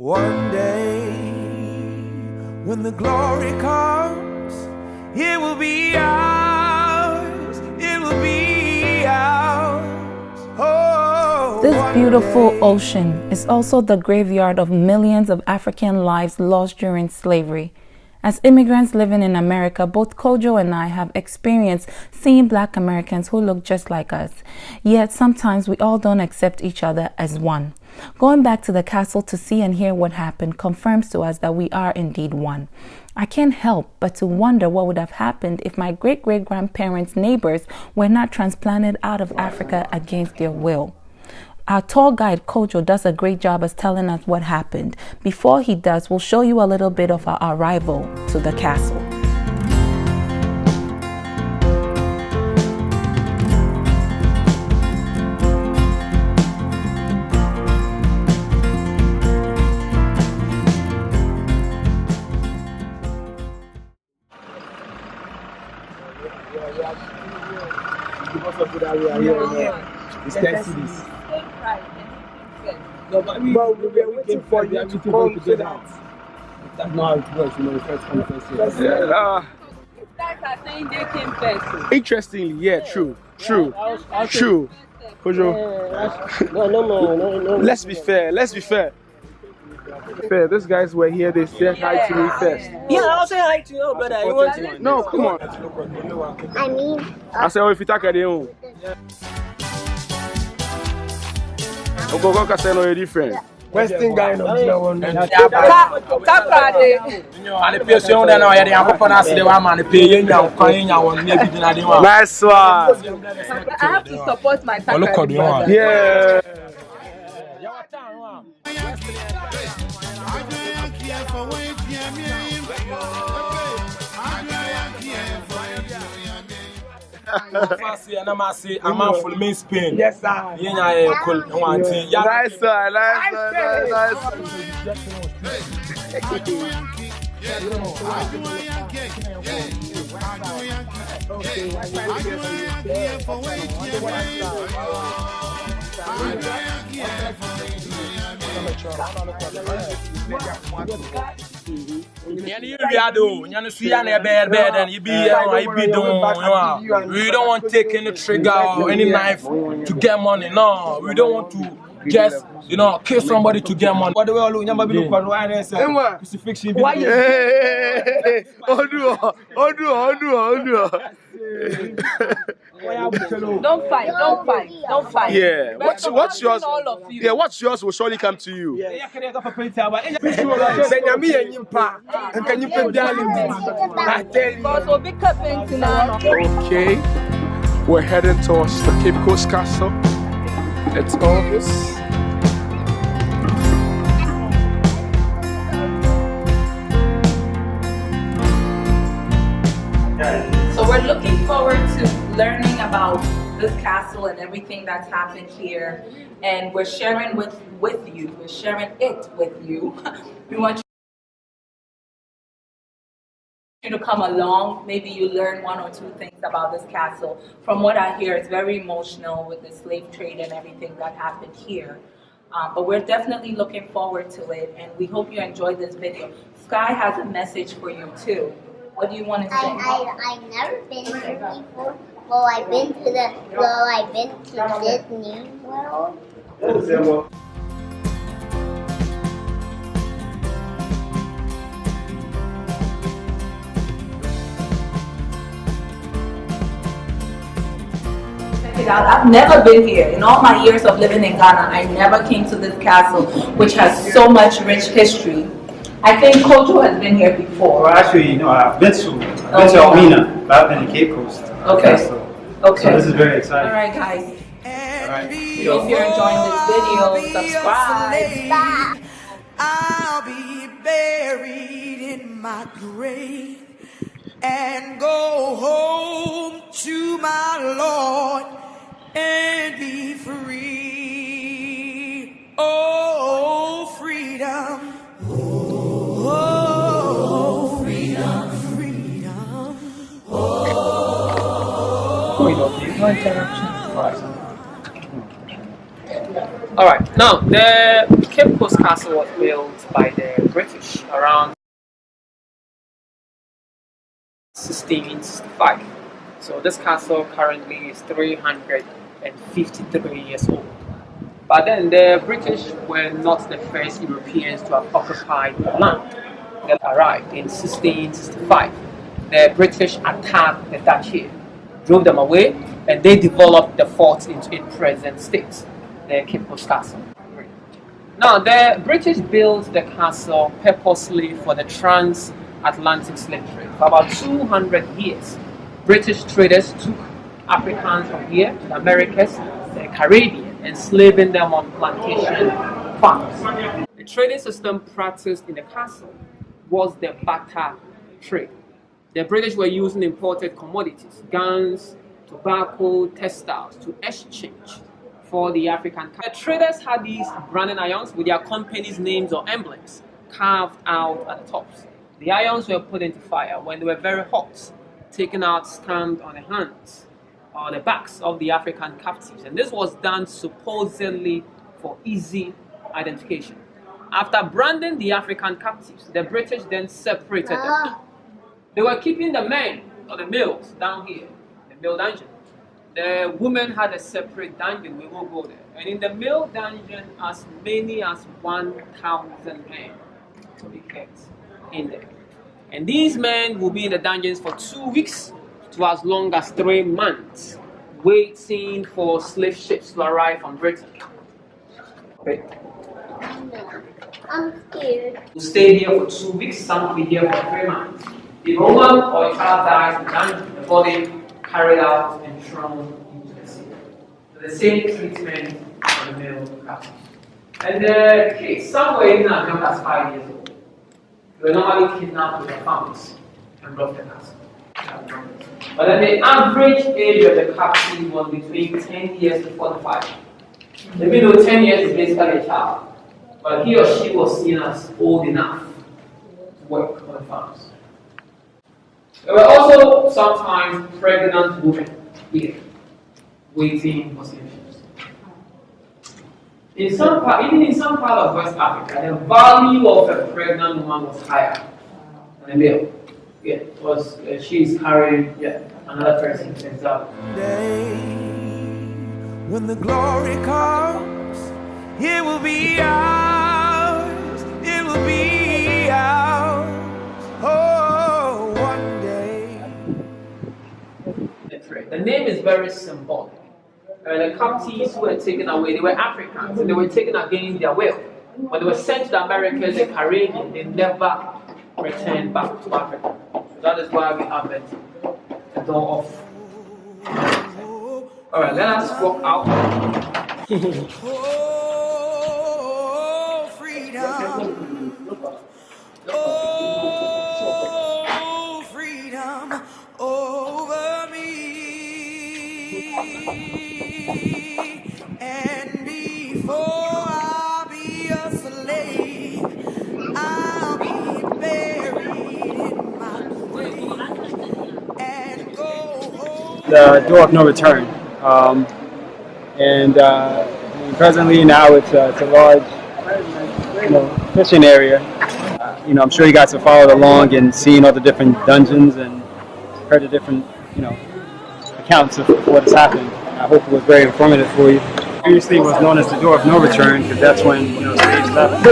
One day, when the glory comes, it will be ours. It will be ours. Oh, this beautiful ocean is also the graveyard of millions of African lives lost during slavery. As immigrants living in America, both Kodwo and I have experienced seeing Black Americans who look just like us. Yet sometimes we all don't accept each other as one. Going back to the castle to see and hear what happened confirms to us that we are indeed one. I can't help but to wonder what would have happened if my great-great-grandparents' neighbors were not transplanted out of Africa against their will. Our tour guide, Kodwo, does a great job as telling us what happened. Before he does, we'll show you a little bit of our arrival to the castle. It's this. No, but we were waiting for you to come to that. That's not how it works, you know, first come, first serve. You guys are saying they came first. Interestingly, yeah, true. Kodwo. No. Let's be fair. These guys were here, they said hi to me first. Yeah, I'll say hi to you, brother. You want to? No, come on. I mean, I said, oh, if you talk at home. Go say no different. Western guy no be one. And the person that now you are going to say one man pay you one maybe dinner dey one. Nice one. I have to support my Look at the one. Yeah. I'm full main Spain. Yes, sir. Nice one. We don't want to take any trigger or any knife to get money. No, we don't want to just, kill somebody to get money. What do we all look? Crucifixion. Why you? Don't fight. Yeah. What's yours? All of you. Yeah, what's yours will surely come to you. Okay. We're heading towards the Cape Coast Castle. It's August. So we're looking forward to learning about this castle and everything that's happened here, and we're sharing with you. We're sharing it with you. We want you to come along. Maybe you learn one or two things about this castle. From what I hear, it's very emotional with the slave trade and everything that happened here. But we're definitely looking forward to it, and we hope you enjoyed this video. Sky has a message for you too. What do you want to say? I've never been here before. Well, I've been to Disney World. Check it out. I've never been here. In all my years of living in Ghana, I never came to this castle, which has so much rich history. I think Kodwo has been here before. Well, actually, I've been to Almina, but I've been to Cape Coast. Okay. So this is very exciting. All right, guys. If you're enjoying this video, subscribe. I'll be buried in my grave and go home to my Lord and be free. Oh, freedom. Oh, freedom. Oh. No interruption. All right. Now, the Cape Coast Castle was built by the British around 1665. So this castle currently is 353 years old. But then the British were not the first Europeans to have occupied the land. They arrived in 1665. The British attacked the Dutch here, drove them away, and they developed the fort into its present state, the Cape Coast Castle. Now, the British built the castle purposely for the transatlantic slave trade. For about 200 years, British traders took Africans from here to the Americas, the Caribbean, enslaving them on plantation farms. The trading system practiced in the castle was the barter trade. The British were using imported commodities, guns, tobacco, textiles to exchange for the African. The traders had these branding irons with their company's names or emblems carved out at the tops. The irons were put into fire when they were very hot, taken out, stamped on the hands or the backs of the African captives, and this was done supposedly for easy identification. After branding the African captives, the British then separated them. They were keeping the men or the males down here, the male dungeon. The women had a separate dungeon, we won't go there. And in the male dungeon, as many as 1,000 men will be kept in there. And these men will be in the dungeons for 2 weeks to as long as 3 months, waiting for slave ships to arrive from Britain. Okay. I'm scared. To stay here for 2 weeks, some will be here for 3 months. If a woman or a child dies in the dungeon, the body carried out and thrown into the sea. So the same treatment for the male captives. And the kids, some were even as young as 5 years old. They were normally kidnapped with their families and brought to the castle. But then the average age of the captive was between 10 years to 45. Even though 10 years is basically a child, but he or she was seen as old enough to work on the farms. There were also sometimes pregnant women here, waiting for slave ships. Even in some part of West Africa, the value of a pregnant woman was higher than a male. Yeah, because she is carrying another person. Exactly. Day when the glory comes, it will be ours. It will be ours. Oh, one day. The name is very symbolic. The captives who were taken away, they were Africans, and they were taken against their will. When they were sent to the Americas, the Caribbean, they never returned back to Africa. So that is why we have it, the door of. Alright, let us walk out. Oh, freedom. Oh, freedom over me. And before I'll be a slave, I'll be buried in my grave and go home. The door of no return. Presently now it's a large, fishing area. I'm sure you guys have followed along and seen all the different dungeons and heard the different, accounts of what has happened. I hope it was very informative for you. Previously it was known as the door of no return because that's when, slaves left.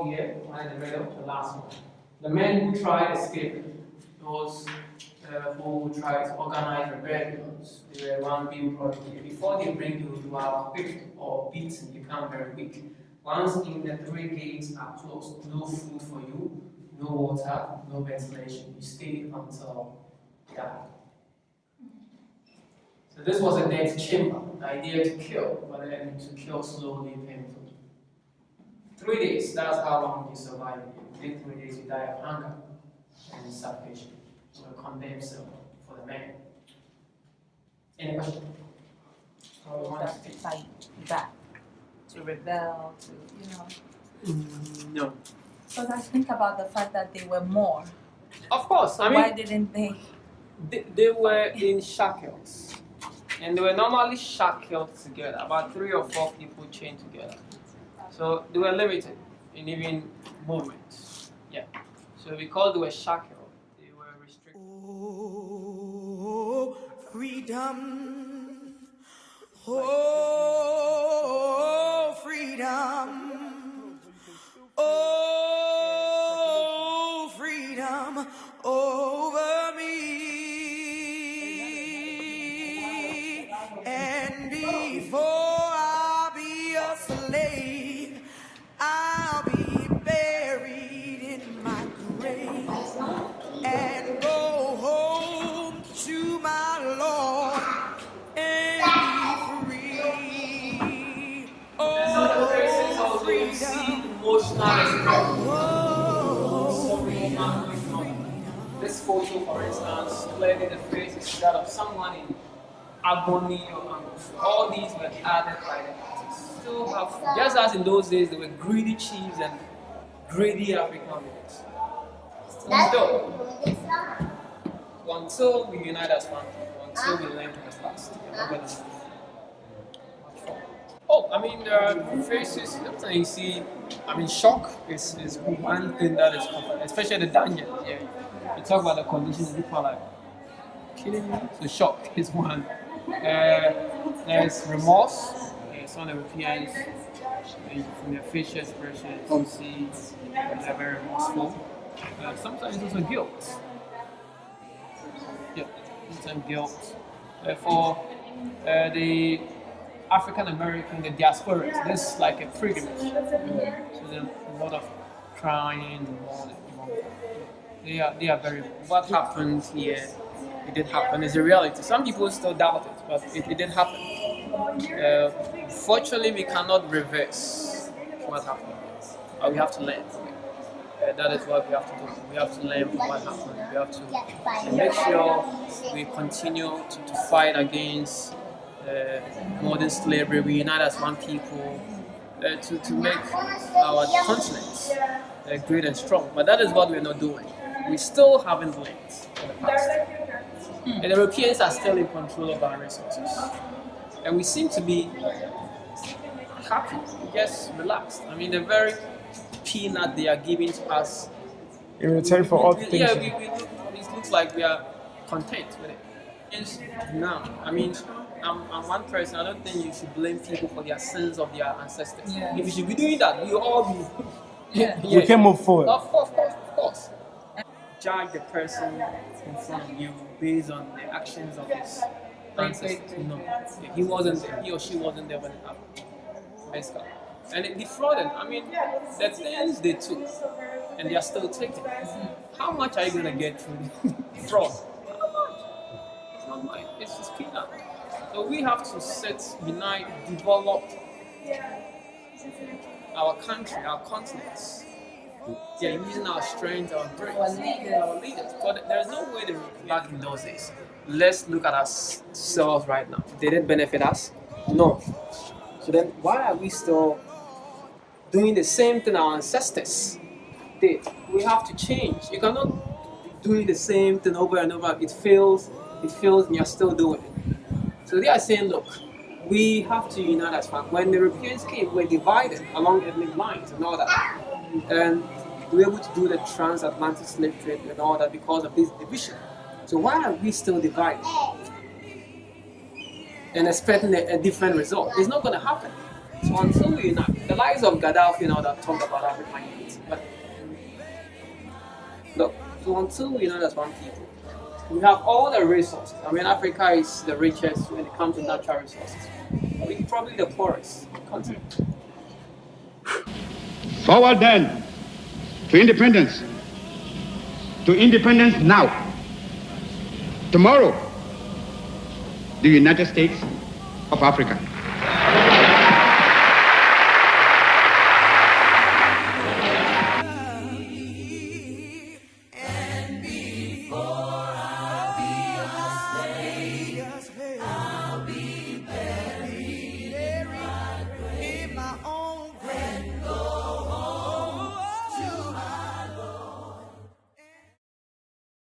Here, one in the middle, the last one. The men who tried escaping, those who tried to organize rebellions, they were one being brought here. Before they bring you, you are whipped or beaten, you become very weak. Once in the 3 gates are closed, no food for you, no water, no ventilation. You stay until you die. So this was a death chamber, the idea to kill, but then to kill slowly, painfully. 3 days, that's how long you survive. Within 3 days, you die of hunger and starvation. So a condemned cell for the men. Any question? To fight back, to rebel, to, No. Because I think about the fact that they were more. Of course, I mean, Why didn't they? They were in shackles. And they were normally shackled together, about 3 or 4 people chained together. So they were limited in even movement. Yeah. So because they were shackled, they were restricted. Oh, freedom. Oh, freedom. Oh, freedom over me. And before I'll be a slave, I'll be buried in my grave and go home to my Lord and be free. Oh, freedom. This photo, for instance, clearly the face is that of someone in agony or anguish. All these were added by the artists. Still have, just as in those days, there were greedy chiefs and greedy African leaders. Until we unite as one people, until we learn from the past, we're not going to move much forward. Oh, I mean, there are faces, sometimes you see, I mean, shock is one thing that is common, especially the dungeon. Yeah. You talk about the conditions, people are like, kidding me? So shock is one. There's remorse. Some Europeans, from their facial expressions, you see they're very remorseful. Sometimes also guilt. Yeah, sometimes guilt. For the African American, the diaspora, this is like a privilege. So there's a lot of crying, they are very. What happened here? It did happen. It's a reality. Some people still doubt it, but it did happen. Fortunately, we cannot reverse what happened. We have to learn from it. That is what we have to do. We have to learn from what happened. We have to make sure we continue to fight against modern slavery. We unite as one people to make our continent great and strong. But that is what we're not doing. We still haven't learned from the past. And the Europeans are still in control of our resources. And we seem to be happy, just relaxed. I mean, the very peanut they are giving to us. In return for all things. Yeah, it looks like we are content with it. Now, I mean, I'm one person. I don't think you should blame people for their sins of their ancestors. Yeah. If you should be doing that, we will all be. We can move forward. Of course. Judge the person in front of you based on the actions of his ancestors. No, he or she wasn't there when it happened. Basically. And it defrauded. I mean, the things they took, and they are still taking. How much are you going to get through fraud? How much? It's not much. It's just peanut. So we have to unite, develop our country, our continents. Yeah, using our strength, our brains, our leaders. But there's no way to look back in those days. Let's look at ourselves right now. Did it benefit us? No. So then why are we still doing the same thing our ancestors did? We have to change. You cannot be doing the same thing over and over. It fails, and you're still doing it. So they are saying, look, we have to unite as one. When the Europeans came, we were divided along ethnic lines and all that. And we were able to do the transatlantic slave trade and all that because of this division. So why are we still divided and expecting a different result? It's not going to happen. So until we unite, the likes of Gaddafi and all that talk about African unity. But look, so until we unite as one people, we have all the resources. I mean, Africa is the richest when it comes to natural resources. We're probably the poorest continent. Forward then to independence. To independence now. Tomorrow, the United States of Africa.